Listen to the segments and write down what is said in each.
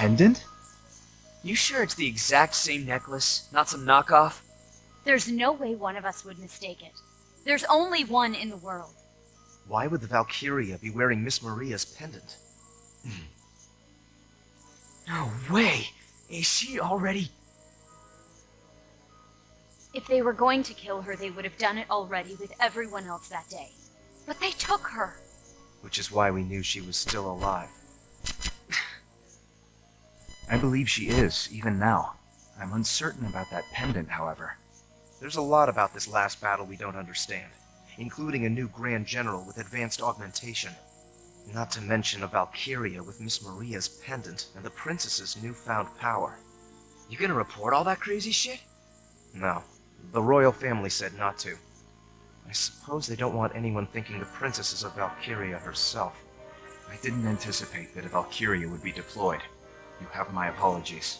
pendant? You sure it's the exact same necklace, not some knockoff? There's no way one of us would mistake it. There's only one in the world. Why would the Valkyria be wearing Miss Maria's pendant? No way! Is she already... If they were going to kill her, they would have done it already with everyone else that day. But they took her. Which is why we knew she was still alive. I believe she is, even now. I'm uncertain about that pendant, however. There's a lot about this last battle we don't understand, including a new Grand General with advanced augmentation. Not to mention a Valkyria with Miss Maria's pendant and the princess's newfound power. You gonna report all that crazy shit? No, the royal family said not to. I suppose they don't want anyone thinking the princess is a Valkyria herself. I didn't anticipate that a Valkyria would be deployed. You have my apologies.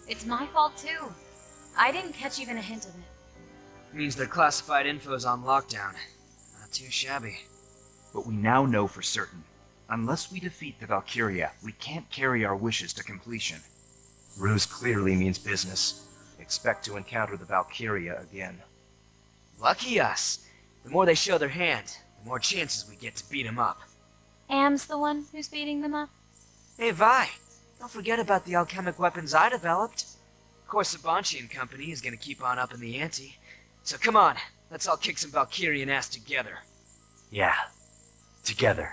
It's my fault too. I didn't catch even a hint of it. Means their classified info's on lockdown. Not too shabby. But we now know for certain. Unless we defeat the Valkyria, we can't carry our wishes to completion. Ruse clearly means business. Expect to encounter the Valkyria again. Lucky us. The more they show their hand, the more chances we get to beat them up. Am's the one who's beating them up? Hey, Vi. Don't forget about the alchemic weapons I developed. Of course, Sabanchi and company is gonna keep on upping the ante. So come on, let's all kick some Valkyrian ass together. Yeah. Together.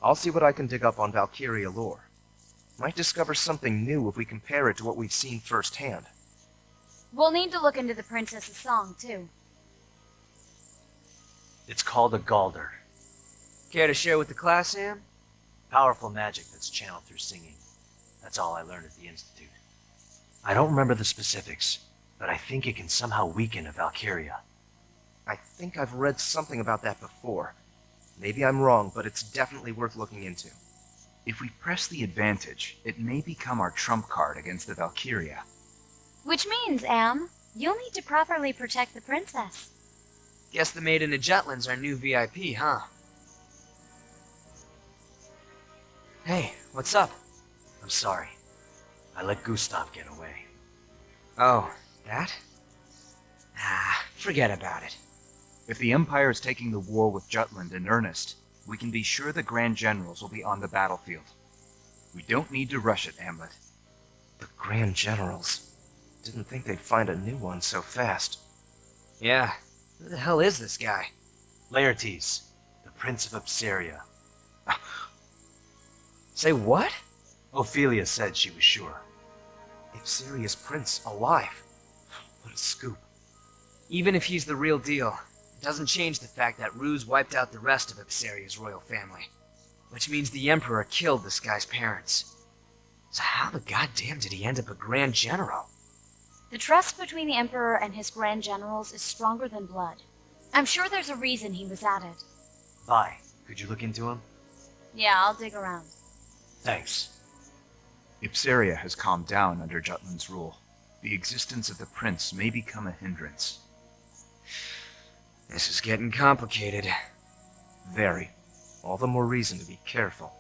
I'll see what I can dig up on Valkyria lore. Might discover something new if we compare it to what we've seen firsthand. We'll need to look into the princess's song, too. It's called a Galder. Care to share with the class, Sam? Powerful magic that's channeled through singing. That's all I learned at the Institute. I don't remember the specifics, but I think it can somehow weaken a Valkyria. I think I've read something about that before. Maybe I'm wrong, but it's definitely worth looking into. If we press the advantage, it may become our trump card against the Valkyria. Which means, Am, you'll need to properly protect the princess. Guess the Maiden of Jutland's our new VIP, huh? Hey, what's up? I'm sorry. I let Gustav get away. Oh, that? Ah, forget about it. If the Empire is taking the war with Jutland in earnest, we can be sure the Grand Generals will be on the battlefield. We don't need to rush it, Hamlet. The Grand Generals. Didn't think they'd find a new one so fast. Yeah, who the hell is this guy? Laertes, the Prince of Upsaria. Say what? Ophelia said she was sure. Ipseria's prince alive. What a scoop. Even if he's the real deal, it doesn't change the fact that Ruse wiped out the rest of Ipseria's royal family. Which means the Emperor killed this guy's parents. So how the goddamn did he end up a Grand General? The trust between the Emperor and his Grand Generals is stronger than blood. I'm sure there's a reason he was added. Vi, could you look into him? Yeah, I'll dig around. Thanks. Ipseria has calmed down under Jutland's rule. The existence of the prince may become a hindrance. This is getting complicated. Very. All the more reason to be careful.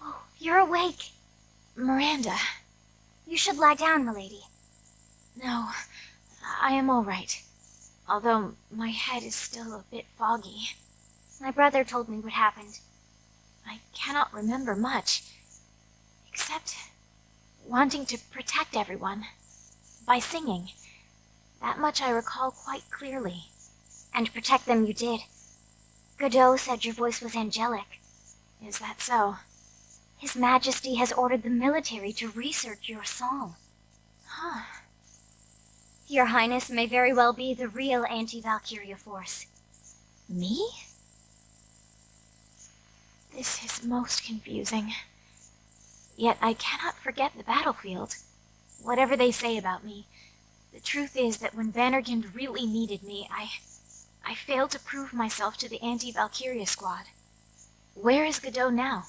Oh, you're awake. Miranda, you should lie down, milady. No, I am all right. Although my head is still a bit foggy. My brother told me what happened. I cannot remember much, except wanting to protect everyone by singing. That much I recall quite clearly. And protect them you did. Godot said your voice was angelic. Is that so? His Majesty has ordered the military to research your song. Huh. Your Highness may very well be the real anti-Valkyria force. Me? This is most confusing. Yet I cannot forget the battlefield. Whatever they say about me, the truth is that when Vanderkind really needed me, I failed to prove myself to the anti-Valkyria squad. Where is Godot now?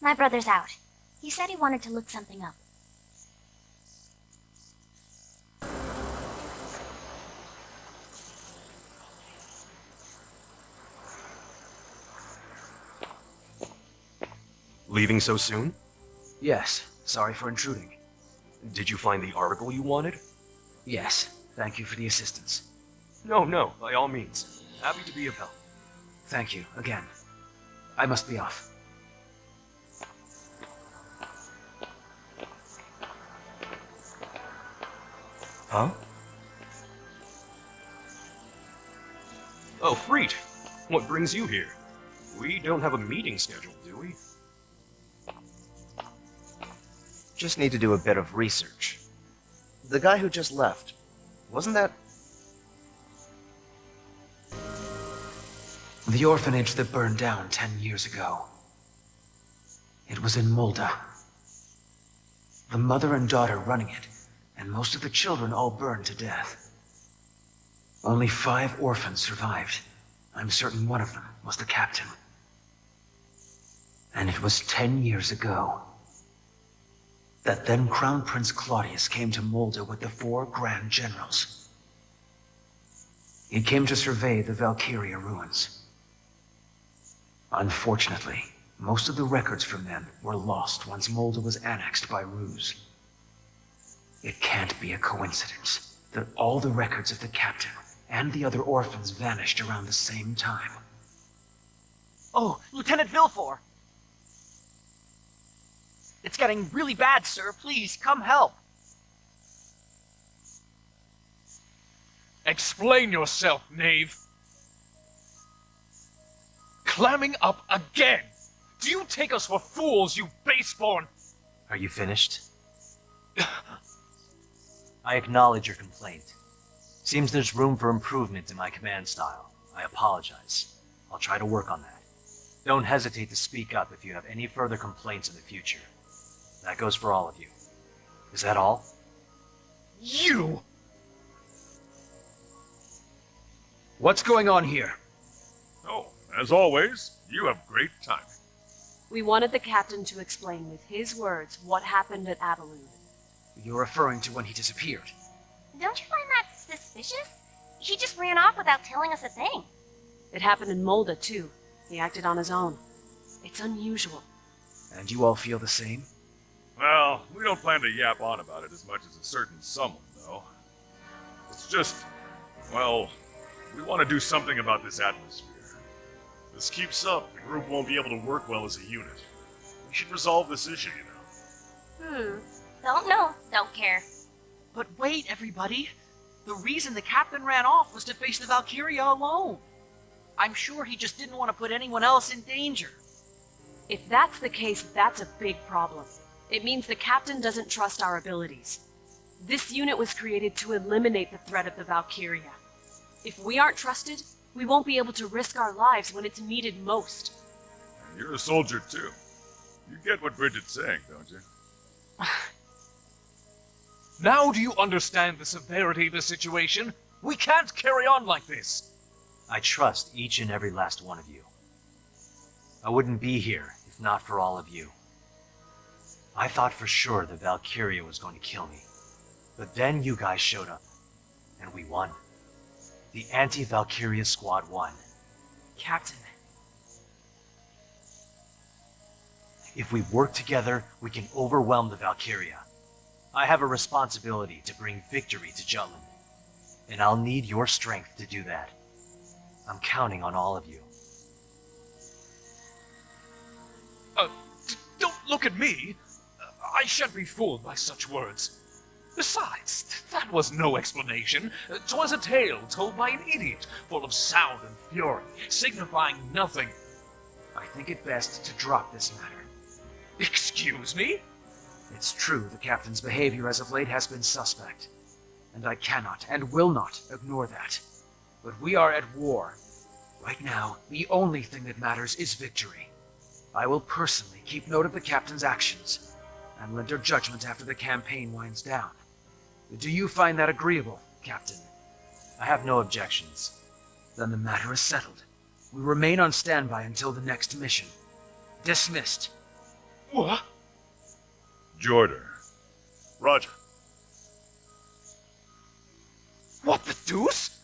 My brother's out. He said he wanted to look something up. Leaving so soon? Yes, sorry for intruding. Did you find the article you wanted? Yes, thank you for the assistance. No, by all means. Happy to be of help. Thank you, again. I must be off. Huh? Oh, Freet. What brings you here? We don't have a meeting scheduled, do we? Just need to do a bit of research. The guy who just left, wasn't that... The orphanage that burned down 10 years ago. It was in Mulda. The mother and daughter running it, and most of the children all burned to death. Only 5 orphans survived. I'm certain one of them was the captain. And it was 10 years ago that then Crown Prince Claudius came to Mulda with the 4 Grand Generals. He came to survey the Valkyria ruins. Unfortunately, most of the records from them were lost once Mulda was annexed by Ruse. It can't be a coincidence that all the records of the captain and the other orphans vanished around the same time. Oh, Lieutenant Villefort! It's getting really bad, sir. Please, come help. Explain yourself, knave. Clamming up again! Do you take us for fools, you baseborn? Are you finished? I acknowledge your complaint. Seems there's room for improvement in my command style. I apologize. I'll try to work on that. Don't hesitate to speak up if you have any further complaints in the future. That goes for all of you. Is that all? You! What's going on here? Oh, as always, you have great timing. We wanted the captain to explain with his words what happened at Abalune. You're referring to when he disappeared. Don't you find that suspicious? He just ran off without telling us a thing. It happened in Mulda, too. He acted on his own. It's unusual. And you all feel the same? Well, we don't plan to yap on about it as much as a certain someone, though. It's just, well, we want to do something about this atmosphere. If this keeps up, the group won't be able to work well as a unit. We should resolve this issue, you know. Don't know, don't care. But wait, everybody. The reason the captain ran off was to face the Valkyria alone. I'm sure he just didn't want to put anyone else in danger. If that's the case, that's a big problem. It means the captain doesn't trust our abilities. This unit was created to eliminate the threat of the Valkyria. If we aren't trusted, we won't be able to risk our lives when it's needed most. And you're a soldier, too. You get what Bridget's saying, don't you? Now do you understand the severity of the situation? We can't carry on like this. I trust each and every last one of you. I wouldn't be here if not for all of you. I thought for sure the Valkyria was going to kill me. But then you guys showed up, and we won. The anti-Valkyria squad won. Captain. If we work together, we can overwhelm the Valkyria. I have a responsibility to bring victory to Jutland, and I'll need your strength to do that. I'm counting on all of you. Don't look at me. I shan't be fooled by such words. Besides, that was no explanation. 'Twas a tale told by an idiot, full of sound and fury, signifying nothing. I think it best to drop this matter. Excuse me? It's true the captain's behavior as of late has been suspect, and I cannot and will not ignore that. But we are at war. Right now, the only thing that matters is victory. I will personally keep note of the captain's actions, and render judgment after the campaign winds down. Do you find that agreeable, Captain? I have no objections. Then the matter is settled. We remain on standby until the next mission. Dismissed. What? Jordan. Roger. What the deuce?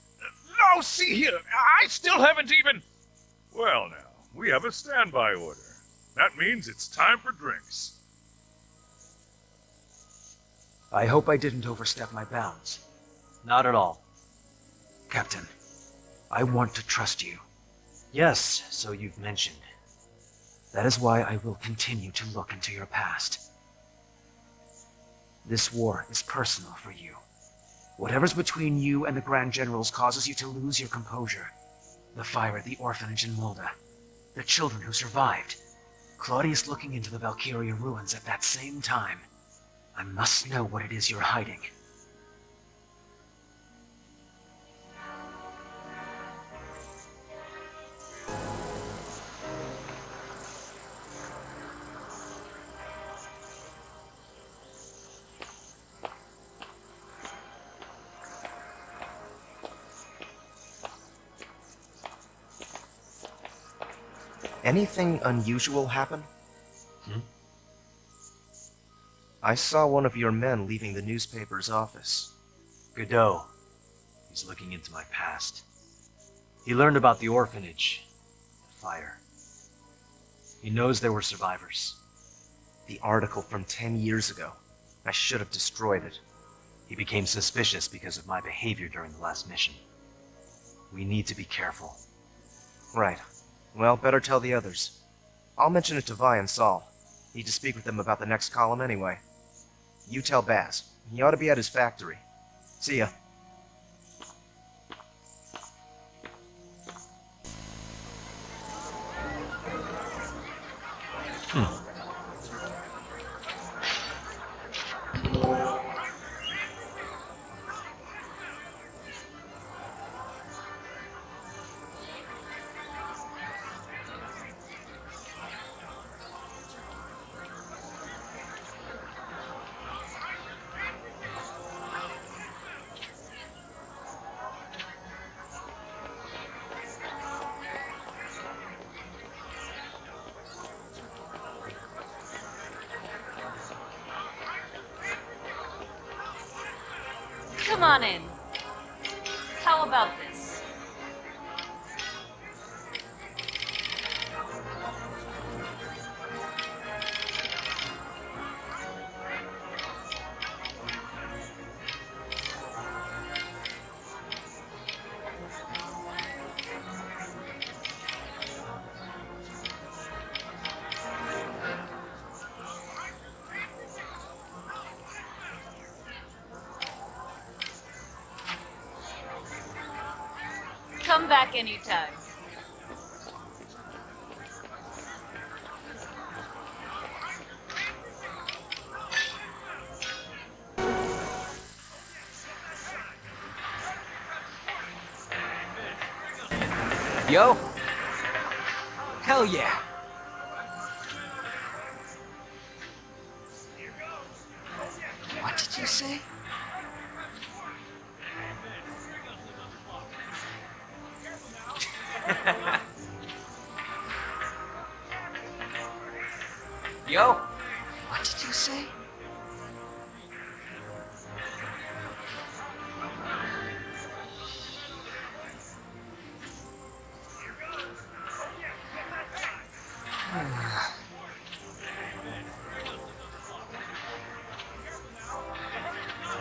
Now see here, I still haven't even... Well now, we have a standby order. That means it's time for drinks. I hope I didn't overstep my bounds. Not at all. Captain, I want to trust you. Yes, so you've mentioned. That is why I will continue to look into your past. This war is personal for you. Whatever's between you and the Grand Generals causes you to lose your composure. The fire at the orphanage in Mulda. The children who survived. Claudius looking into the Valkyria ruins at that same time. I must know what it is you're hiding. Anything unusual happen? I saw one of your men leaving the newspaper's office. Godot. He's looking into my past. He learned about the orphanage, the fire. He knows there were survivors. The article from 10 years ago. I should have destroyed it. He became suspicious because of my behavior during the last mission. We need to be careful. Right. Well, better tell the others. I'll mention it to Vi and Saul. Need to speak with them about the next column anyway. You tell Baz. He ought to be at his factory. See ya. Come on in. How about this? Come back anytime. Yo? Hell yeah. What did you say? Yo? What did you say?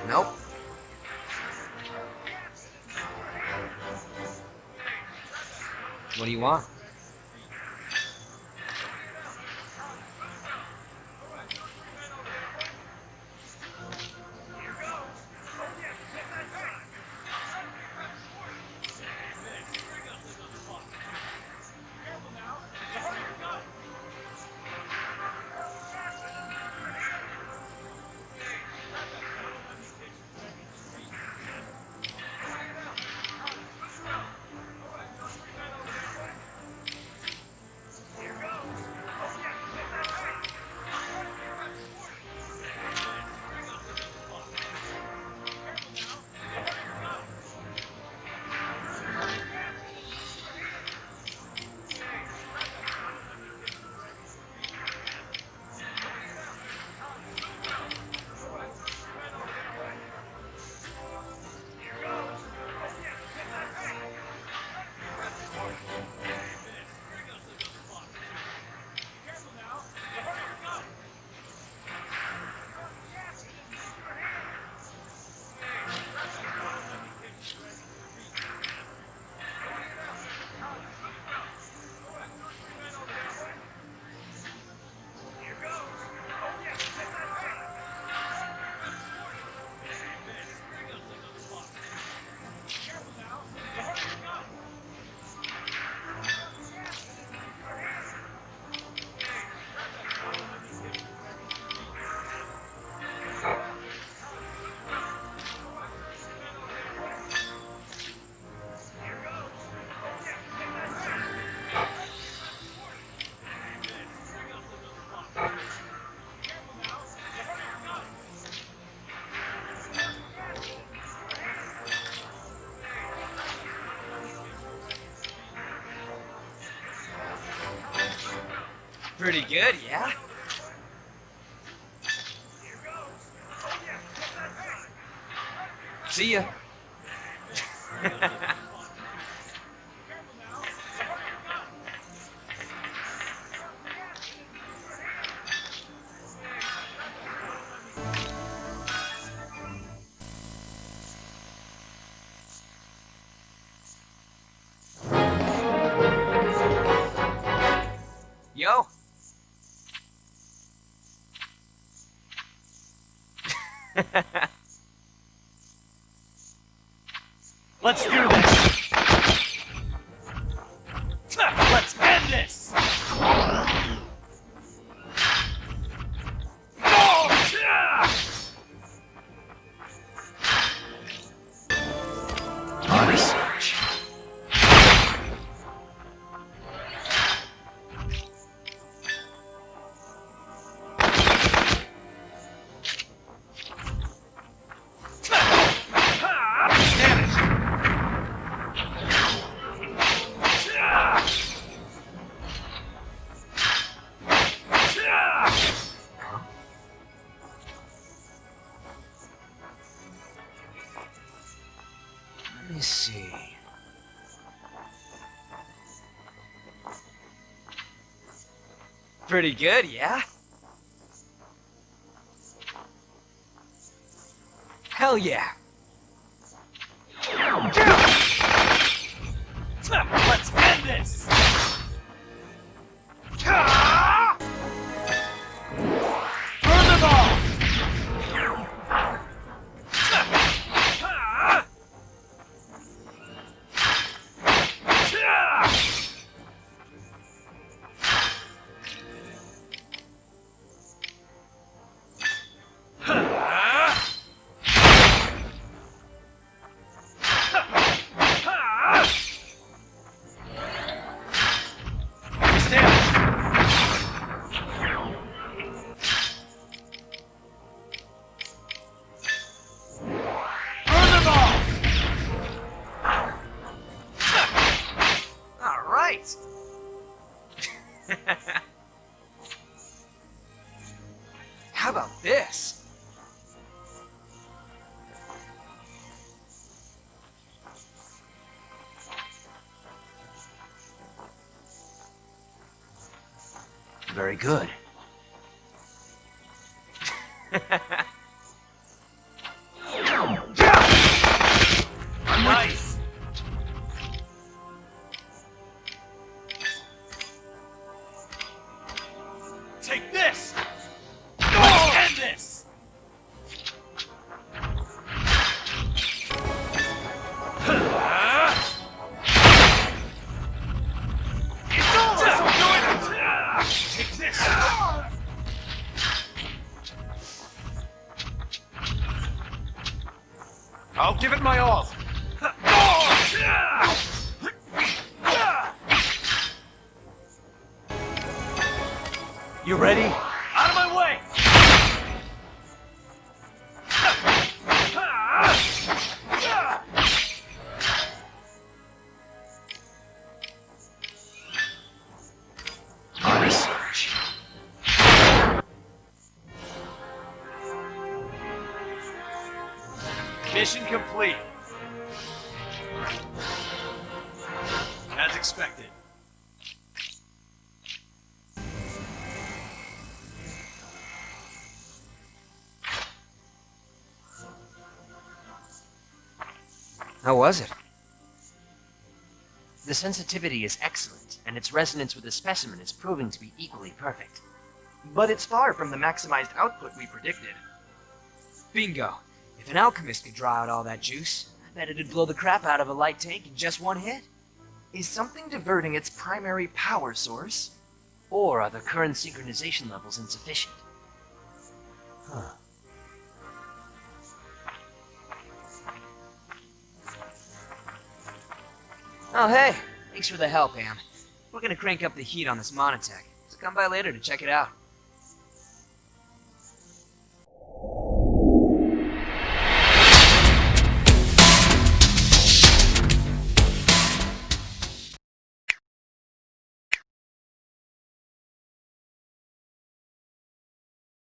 Nope. What do you want? Pretty good, yeah? See ya. Yo. Let's do this! Let's end this! Research. Let me see. Pretty good, yeah? Hell yeah! Let's end this! Burn them all! Alright! How about this? Very good. Nice! Take this! Let's end this! It's over! Take this! I'll give it my all. You ready? Out of my way! Research. Mission complete. As expected. How was it? The sensitivity is excellent, and its resonance with the specimen is proving to be equally perfect. But it's far from the maximized output we predicted. Bingo! If an alchemist could draw out all that juice, I bet it'd blow the crap out of a light tank in just one hit. Is something diverting its primary power source? Or are the current synchronization levels insufficient? Huh. Oh, hey! Thanks for the help, Am. We're gonna crank up the heat on this monotech, so come by later to check it out.